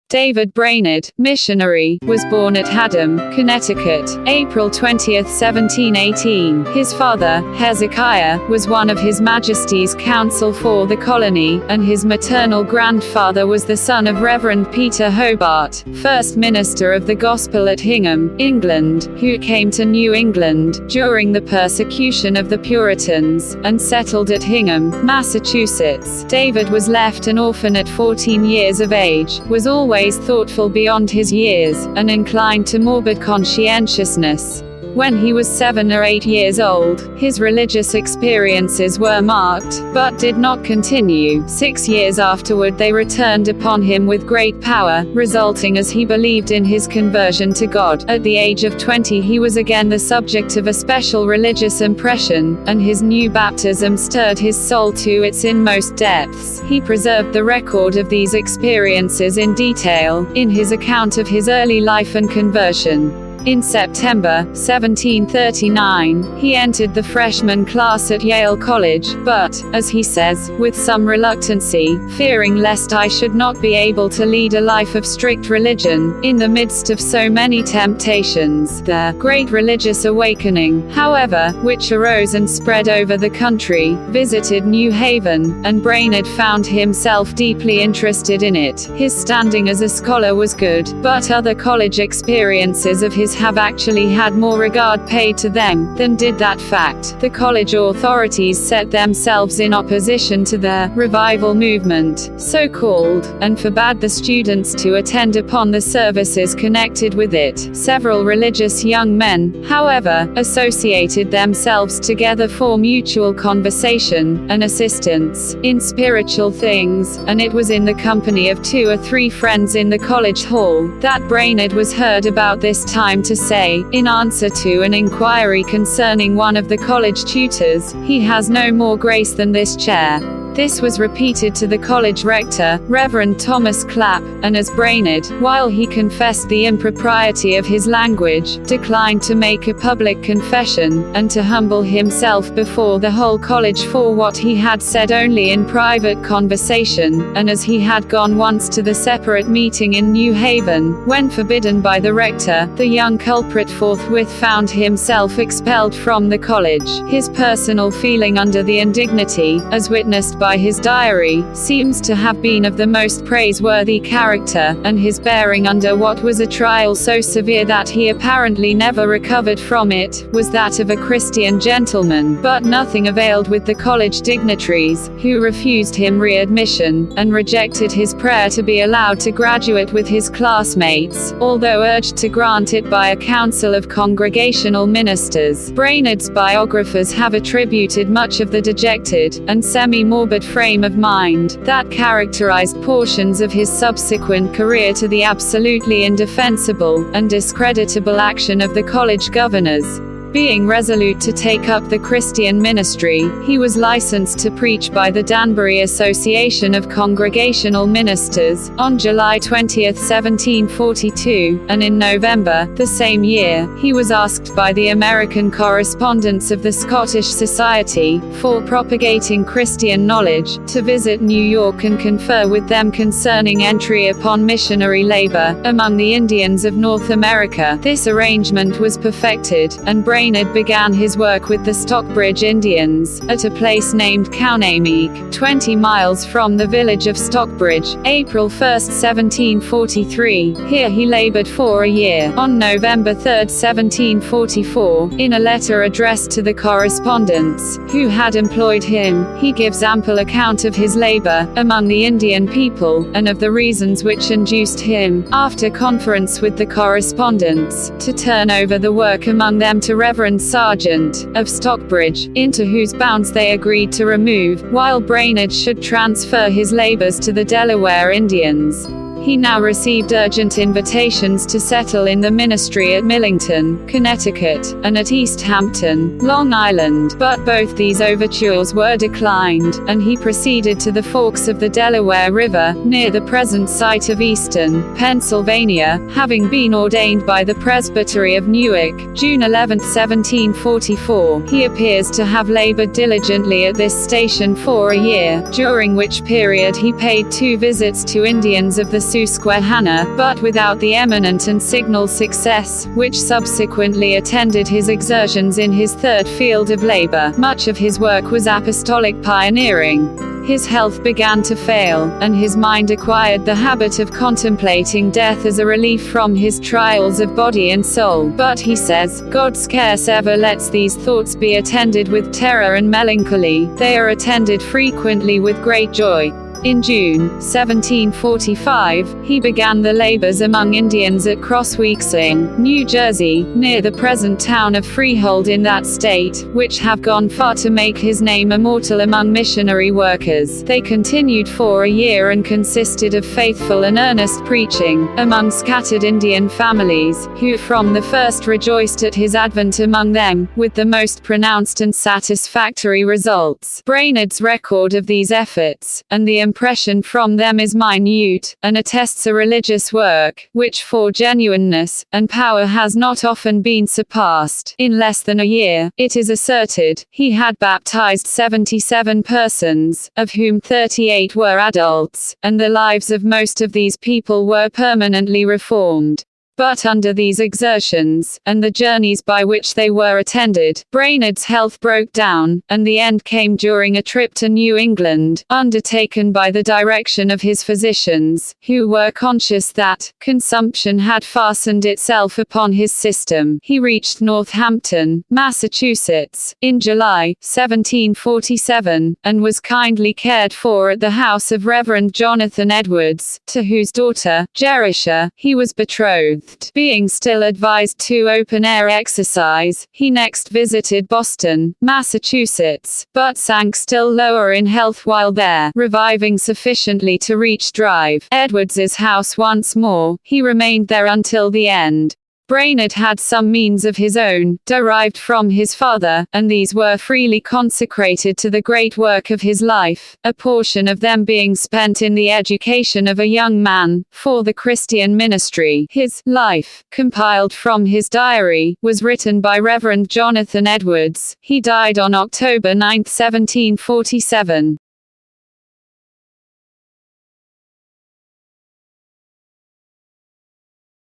David Brainerd, missionary, was born at Haddam, Connecticut, April 20, 1718. His father, Hezekiah, was one of His Majesty's council for the colony, and his maternal grandfather was the son of Reverend Peter Hobart, first minister of the gospel at Hingham, England, who came to New England during the persecution of the Puritans, and settled at Hingham, Massachusetts. David was left an orphan at 14 years of age, was always thoughtful beyond his years, and inclined to morbid conscientiousness. When he was 7 or 8 years old, his religious experiences were marked, but did not continue. 6 years afterward they returned upon him with great power, resulting as he believed in his conversion to God. At the age of 20 he was again the subject of a special religious impression, and his new baptism stirred his soul to its inmost depths. He preserved the record of these experiences in detail, in his account of his early life and conversion. In September 1739, he entered the freshman class at Yale College, but, as he says, with some reluctancy, fearing lest I should not be able to lead a life of strict religion, in the midst of so many temptations. The great religious awakening, however, which arose and spread over the country, visited New Haven, and Brainerd found himself deeply interested in it. His standing as a scholar was good, but other college experiences of his have actually had more regard paid to them than did that fact. The college authorities set themselves in opposition to the revival movement, so called, and forbade the students to attend upon the services connected with it. Several religious young men, however, associated themselves together for mutual conversation and assistance in spiritual things, and it was in the company of 2 or 3 friends in the college hall that Brainerd was heard about this time to say, in answer to an inquiry concerning one of the college tutors, "He has no more grace than this chair." This was repeated to the college rector, Reverend Thomas Clapp, and as Brainerd, while he confessed the impropriety of his language, declined to make a public confession, and to humble himself before the whole college for what he had said only in private conversation, and as he had gone once to the separate meeting in New Haven, when forbidden by the rector, the young culprit forthwith found himself expelled from the college. His personal feeling under the indignity, as witnessed by his diary, seems to have been of the most praiseworthy character, and his bearing under what was a trial so severe that he apparently never recovered from it, was that of a Christian gentleman. But nothing availed with the college dignitaries, who refused him readmission, and rejected his prayer to be allowed to graduate with his classmates, although urged to grant it by a council of congregational ministers. Brainerd's biographers have attributed much of the dejected, and semi-morbid frame of mind that characterized portions of his subsequent career to the absolutely indefensible and discreditable action of the college governors. Being resolute to take up the Christian ministry, he was licensed to preach by the Danbury Association of Congregational Ministers, on July 20, 1742, and in November, the same year, he was asked by the American correspondents of the Scottish Society, for propagating Christian knowledge, to visit New York and confer with them concerning entry upon missionary labor, among the Indians of North America. This arrangement was perfected, and Brainerd began his work with the Stockbridge Indians, at a place named Cownamik, 20 miles from the village of Stockbridge, April 1, 1743. Here he labored for a year. On November 3, 1744, in a letter addressed to the correspondents, who had employed him, he gives ample account of his labor, among the Indian people, and of the reasons which induced him, after conference with the correspondents, to turn over the work among them to Reverend Sargent, of Stockbridge, into whose bounds they agreed to remove, while Brainerd should transfer his labors to the Delaware Indians. He now received urgent invitations to settle in the ministry at Millington, Connecticut, and at East Hampton, Long Island, but both these overtures were declined, and he proceeded to the forks of the Delaware River, near the present site of Easton, Pennsylvania, having been ordained by the Presbytery of Newark, June 11, 1744. He appears to have labored diligently at this station for a year, during which period he paid 2 visits to Indians of the Susquehanna, but without the eminent and signal success, which subsequently attended his exertions in his third field of labor. Much of his work was apostolic pioneering. His health began to fail, and his mind acquired the habit of contemplating death as a relief from his trials of body and soul. But he says, God scarce ever lets these thoughts be attended with terror and melancholy, they are attended frequently with great joy. In June 1745, he began the labors among Indians at Crossweaksing, New Jersey, near the present town of Freehold in that state, which have gone far to make his name immortal among missionary workers. They continued for a year and consisted of faithful and earnest preaching, among scattered Indian families, who from the first rejoiced at his advent among them, with the most pronounced and satisfactory results. Brainerd's record of these efforts, and the impression from them is minute, and attests a religious work, which for genuineness and power has not often been surpassed. In less than a year, it is asserted, he had baptized 77 persons, of whom 38 were adults, and the lives of most of these people were permanently reformed. But under these exertions, and the journeys by which they were attended, Brainerd's health broke down, and the end came during a trip to New England, undertaken by the direction of his physicians, who were conscious that consumption had fastened itself upon his system. He reached Northampton, Massachusetts, in July 1747, and was kindly cared for at the house of Reverend Jonathan Edwards, to whose daughter, Jerusha, he was betrothed. Being still advised to open-air exercise, he next visited Boston, Massachusetts, but sank still lower in health while there, reviving sufficiently to reach Drive Edwards's house once more. He remained there until the end. Brainerd had some means of his own, derived from his father, and these were freely consecrated to the great work of his life, a portion of them being spent in the education of a young man, for the Christian ministry. His life, compiled from his diary, was written by Reverend Jonathan Edwards. He died on October 9, 1747.